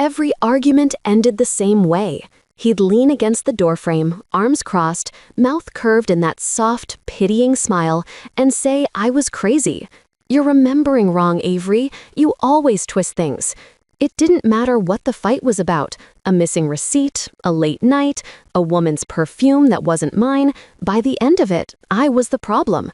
Every argument ended the same way. He'd lean against the doorframe, arms crossed, mouth curved in that soft, pitying smile, and say I was crazy. "You're remembering wrong, Avery. You always twist things." It didn't matter what the fight was about, a missing receipt, a late night, a woman's perfume that wasn't mine. By the end of it, I was the problem.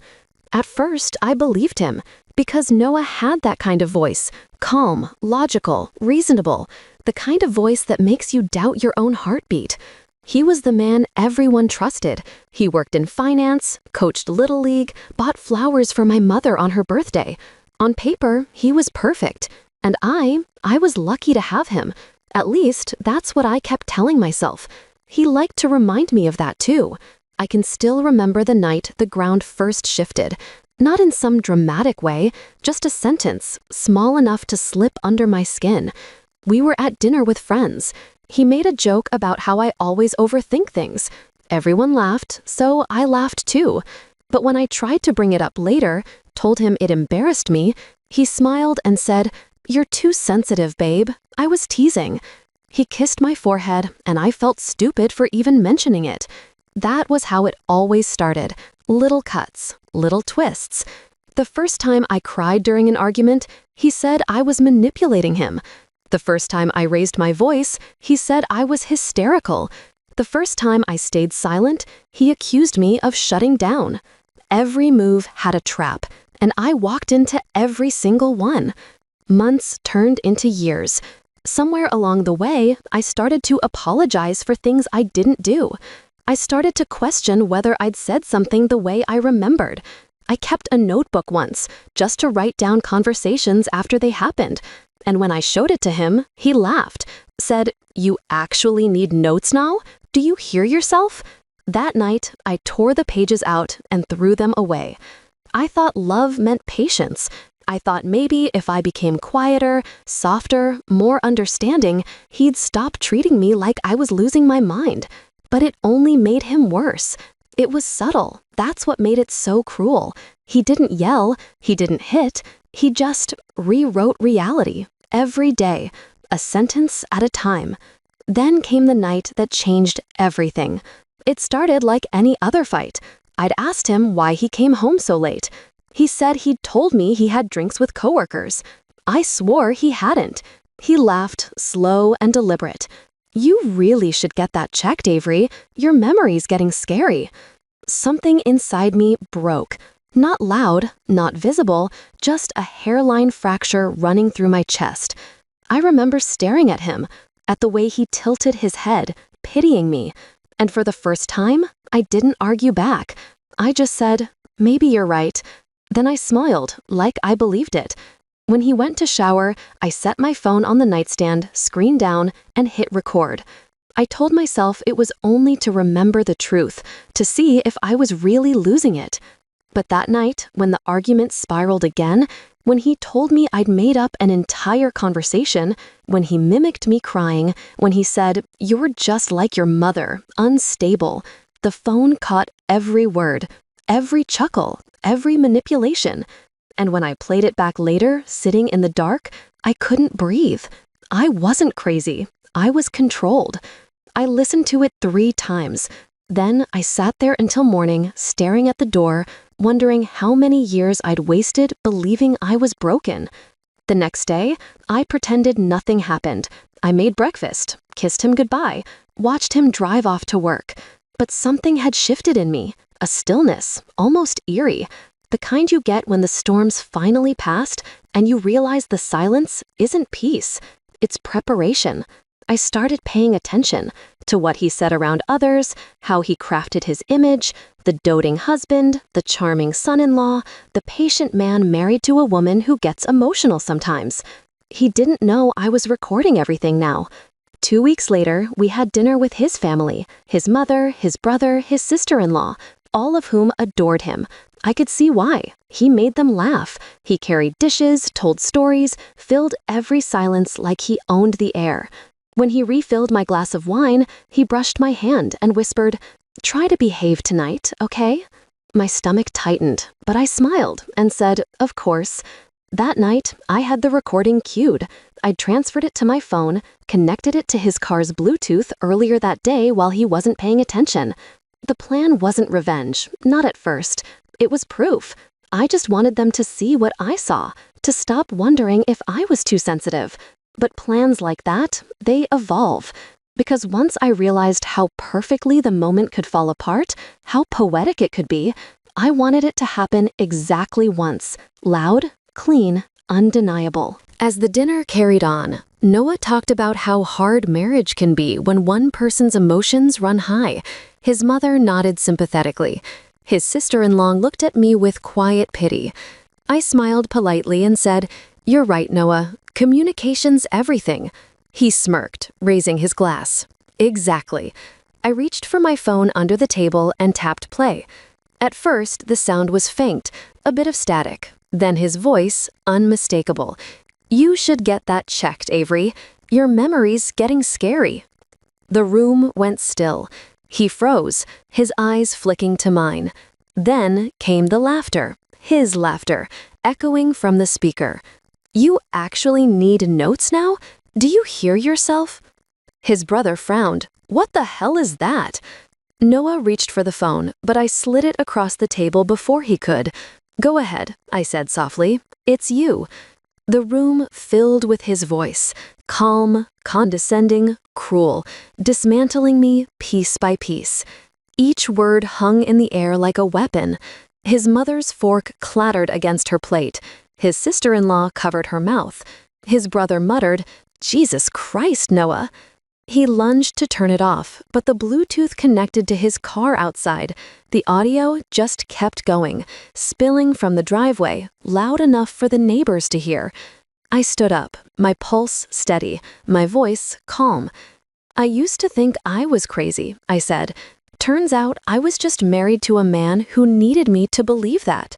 At first, I believed him, because Noah had that kind of voice, calm, logical, reasonable, the kind of voice that makes you doubt your own heartbeat. He was the man everyone trusted. He worked in finance, coached Little League, bought flowers for my mother on her birthday. On paper, he was perfect. And I was lucky to have him. At least, that's what I kept telling myself. He liked to remind me of that too. I can still remember the night the ground first shifted. Not in some dramatic way, just a sentence, small enough to slip under my skin. We were at dinner with friends. He made a joke about how I always overthink things. Everyone laughed, so I laughed too. But when I tried to bring it up later, told him it embarrassed me, he smiled and said, "You're too sensitive, babe." I was teasing. He kissed my forehead, and I felt stupid for even mentioning it. That was how it always started. Little cuts, little twists. The first time I cried during an argument, he said I was manipulating him. The first time I raised my voice, he said I was hysterical. The first time I stayed silent, he accused me of shutting down. Every move had a trap, and I walked into every single one. Months turned into years. Somewhere along the way, I started to apologize for things I didn't do. I started to question whether I'd said something the way I remembered. I kept a notebook once, just to write down conversations after they happened. And when I showed it to him, he laughed, said, "You actually need notes now? Do you hear yourself?" That night, I tore the pages out and threw them away. I thought love meant patience. I thought maybe if I became quieter, softer, more understanding, he'd stop treating me like I was losing my mind. But it only made him worse. It was subtle. That's what made it so cruel. He didn't yell. He didn't hit. He just rewrote reality every day, a sentence at a time. Then came the night that changed everything. It started like any other fight. I'd asked him why he came home so late. He said he'd told me he had drinks with coworkers. I swore he hadn't. He laughed, slow and deliberate. "You really should get that checked, Avery. Your memory's getting scary." Something inside me broke. Not loud, not visible, just a hairline fracture running through my chest. I remember staring at him, at the way he tilted his head, pitying me. And for the first time, I didn't argue back. I just said, "Maybe you're right." Then I smiled, like I believed it. When he went to shower, I set my phone on the nightstand, screen down, and hit record. I told myself it was only to remember the truth, to see if I was really losing it. But that night, when the argument spiraled again, when he told me I'd made up an entire conversation, when he mimicked me crying, when he said, "You're just like your mother, unstable," the phone caught every word, every chuckle, every manipulation. And when I played it back later, sitting in the dark, I couldn't breathe. I wasn't crazy. I was controlled. I listened to it 3 times. Then I sat there until morning, staring at the door, wondering how many years I'd wasted believing I was broken. The next day, I pretended nothing happened. I made breakfast, kissed him goodbye, watched him drive off to work. But something had shifted in me, a stillness, almost eerie, the kind you get when the storm's finally passed and you realize the silence isn't peace, it's preparation. I started paying attention to what he said around others, how he crafted his image, the doting husband, the charming son-in-law, the patient man married to a woman who gets emotional sometimes. He didn't know I was recording everything now. 2 weeks later, we had dinner with his family, his mother, his brother, his sister-in-law, all of whom adored him. I could see why. He made them laugh. He carried dishes, told stories, filled every silence like he owned the air. When he refilled my glass of wine, he brushed my hand and whispered, "Try to behave tonight, okay?" My stomach tightened, but I smiled and said, "Of course." That night, I had the recording queued. I'd transferred it to my phone, connected it to his car's Bluetooth earlier that day while he wasn't paying attention. The plan wasn't revenge, not at first. It was proof. I just wanted them to see what I saw, to stop wondering if I was too sensitive. But plans like that, they evolve. Because once I realized how perfectly the moment could fall apart, how poetic it could be, I wanted it to happen exactly once. Loud, clean, undeniable. As the dinner carried on, Noah talked about how hard marriage can be when one person's emotions run high. His mother nodded sympathetically. His sister-in-law looked at me with quiet pity. I smiled politely and said, "You're right, Noah. Communication's everything." He smirked, raising his glass. Exactly. I reached for my phone under the table and tapped play. At first, the sound was faint, a bit of static. Then his voice, unmistakable. "You should get that checked, Avery. Your memory's getting scary." The room went still. He froze, his eyes flicking to mine. Then came the laughter, his laughter, echoing from the speaker. "You actually need notes now? Do you hear yourself?" His brother frowned. "What the hell is that?" Noah reached for the phone, but I slid it across the table before he could. "Go ahead," I said softly. "It's you." The room filled with his voice, calm, condescending, cruel, dismantling me piece by piece. Each word hung in the air like a weapon. His mother's fork clattered against her plate. His sister-in-law covered her mouth. His brother muttered, "Jesus Christ, Noah." He lunged to turn it off, but the Bluetooth connected to his car outside. The audio just kept going, spilling from the driveway, loud enough for the neighbors to hear. I stood up, my pulse steady, my voice calm. "I used to think I was crazy," I said. "Turns out I was just married to a man who needed me to believe that."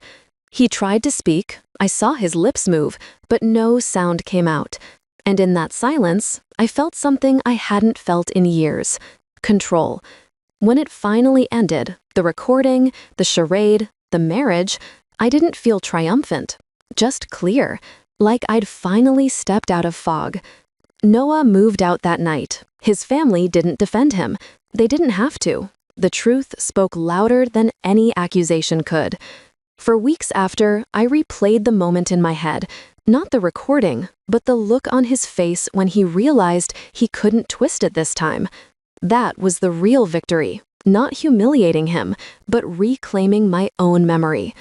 He tried to speak. I saw his lips move, but no sound came out. And in that silence, I felt something I hadn't felt in years. Control. When it finally ended, the recording, the charade, the marriage, I didn't feel triumphant, just clear, like I'd finally stepped out of fog. Noah moved out that night. His family didn't defend him. They didn't have to. The truth spoke louder than any accusation could. For weeks after, I replayed the moment in my head, not the recording, but the look on his face when he realized he couldn't twist it this time. That was the real victory, not humiliating him, but reclaiming my own memory.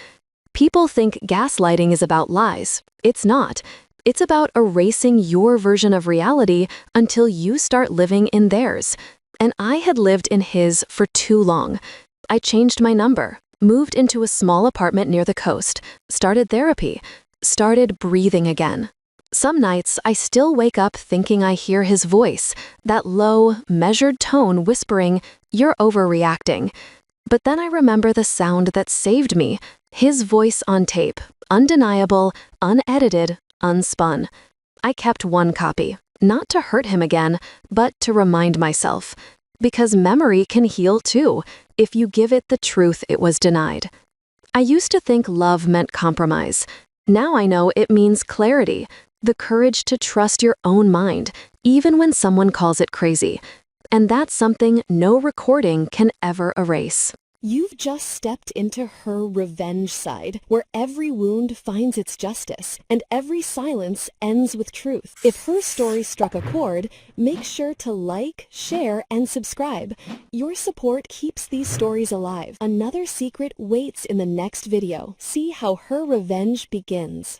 People think gaslighting is about lies. It's not. It's about erasing your version of reality until you start living in theirs. And I had lived in his for too long. I changed my number, moved into a small apartment near the coast, started therapy, started breathing again. Some nights, I still wake up thinking I hear his voice, that low, measured tone whispering, "You're overreacting." But then I remember the sound that saved me, his voice on tape, undeniable, unedited, unspun. I kept one copy, not to hurt him again, but to remind myself. Because memory can heal too, if you give it the truth it was denied. I used to think love meant compromise. Now I know it means clarity, the courage to trust your own mind, even when someone calls it crazy. And that's something no recording can ever erase. You've just stepped into her revenge side, where every wound finds its justice, and every silence ends with truth. If her story struck a chord, make sure to like, share, and subscribe. Your support keeps these stories alive. Another secret waits in the next video. See how her revenge begins.